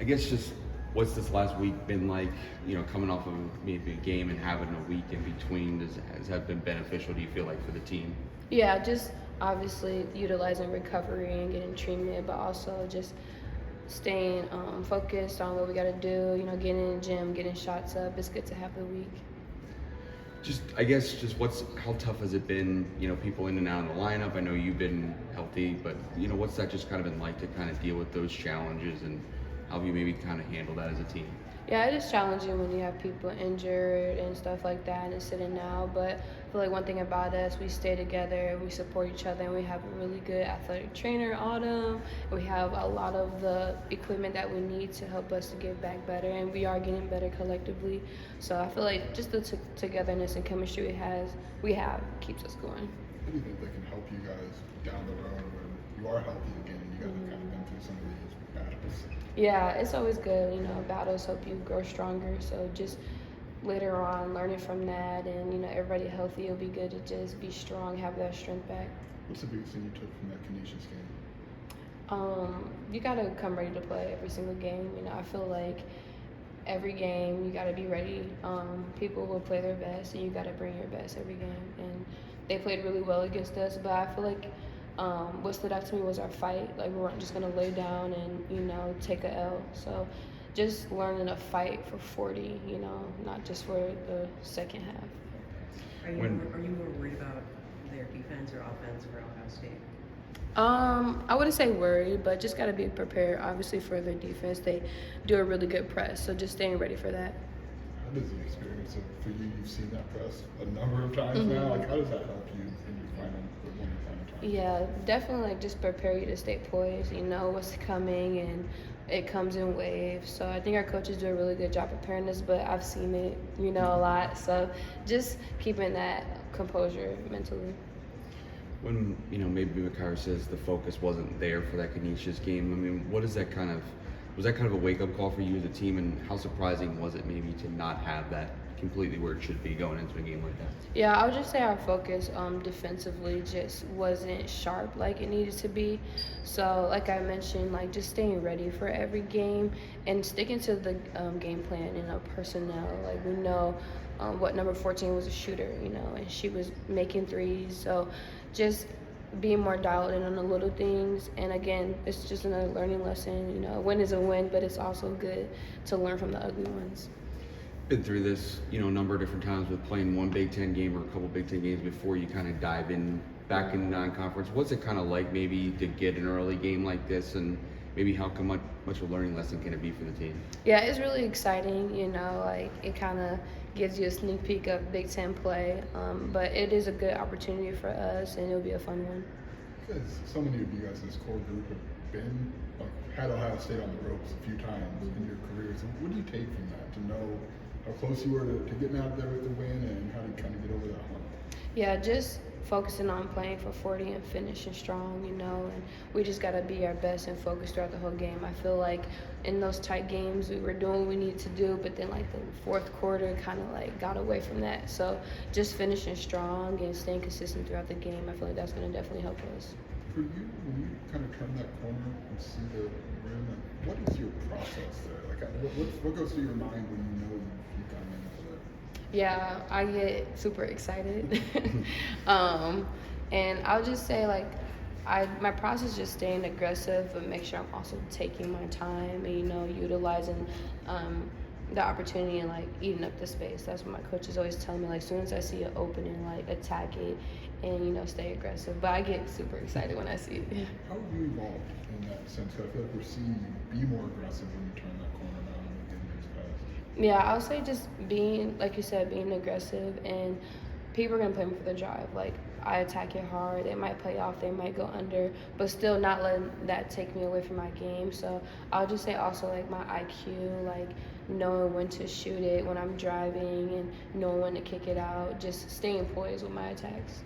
I guess just what's this last week been like, coming off of maybe a game and having a week in between? Has that been beneficial, do you feel like, for the team? Yeah, just obviously utilizing recovery and getting treatment, but also just staying focused on what we got to do, getting in the gym, getting shots up. It's good to have the week. I guess, how tough has it been, people in and out of the lineup? I know you've been healthy, but, what's that just kind of been like to kind of deal with those challenges, and how have you maybe kind of handled that as a team? Yeah, it is challenging when you have people injured and stuff like that and it's sitting out. But I feel like one thing about us, we stay together, we support each other, and we have a really good athletic trainer, Autumn. We have a lot of the equipment that we need to help us to get back better, and we are getting better collectively. So I feel like just the togetherness and chemistry we have keeps us going. What do you think that can help you guys down the road when you are healthy again and you guys have kind of been through some of these battles? Yeah, it's always good. Battles help you grow stronger. So just later on, learning from that, and everybody healthy, it'll be good to just be strong, have that strength back. What's the biggest thing you took from that Canisius game? You gotta come ready to play every single game. I feel like every game you gotta be ready. People will play their best, and you gotta bring your best every game. And they played really well against us, but I feel like what stood out to me was our fight. Like, we weren't just gonna lay down and take a L. So just learning to fight for 40, not just for the second half. Are you more worried about their defense or offense for Ohio State? I wouldn't say worried, but just gotta be prepared. Obviously, for their defense, they do a really good press, so just staying ready for that. How does the experience for you? You've seen that press a number of times now. Like, how does that help you in your final time? Yeah, definitely. Just prepare you to stay poised. You know what's coming, and it comes in waves. So I think our coaches do a really good job preparing us, but I've seen it, a lot. So just keeping that composure mentally. When, maybe McCarr says the focus wasn't there for that Canisius game, I mean, was that kind of a wake-up call for you as a team, and how surprising was it maybe to not have that completely where it should be going into a game like that? Yeah, I would just say our focus defensively just wasn't sharp like it needed to be. So like I mentioned, like just staying ready for every game and sticking to the game plan and personnel. Like, we know what number 14 was a shooter, and she was making threes. So just being more dialed in on the little things. And again, it's just another learning lesson. A win is a win, but it's also good to learn from the ugly ones. Been through this, a number of different times with playing one Big Ten game or a couple Big Ten games before you kind of dive in back in non-conference. What's it kind of like maybe to get an early game like this, and maybe how much of a learning lesson can it be for the team? Yeah, it's really exciting, like it kind of gives you a sneak peek of Big Ten play, but it is a good opportunity for us, and it'll be a fun one. Because so many of you guys in this core group have had Ohio State on the ropes a few times in your careers. So what do you take from that, to know how close you were to getting out there with the win, and how to kind of get over that hump? Yeah, just focusing on playing for 40 and finishing strong, and we just got to be our best and focus throughout the whole game. I feel like in those tight games, we were doing what we needed to do, but then like the fourth quarter kind of got away from that. So just finishing strong and staying consistent throughout the game, I feel like that's going to definitely help us. For you, when you kind of turn that corner and see the rim, what is your process there? Like, what goes through your mind when you know you've gotten into it? Yeah, I get super excited. And I'll just say, my process is just staying aggressive, but make sure I'm also taking my time and, utilizing the opportunity and, eating up the space. That's what my coaches always tell me. As soon as I see an opening, attack it and, stay aggressive. But I get super excited when I see it. How have you evolved in that sense? I feel like we're seeing you be more aggressive when you turn that corner now and getting these passes. Yeah, I would say just being, like you said, being aggressive, and people are going to play me for the drive. I attack it hard. They might play off, they might go under, but still not letting that take me away from my game. So I'll just say also, my IQ, knowing when to shoot it when I'm driving and knowing when to kick it out, just staying poised with my attacks.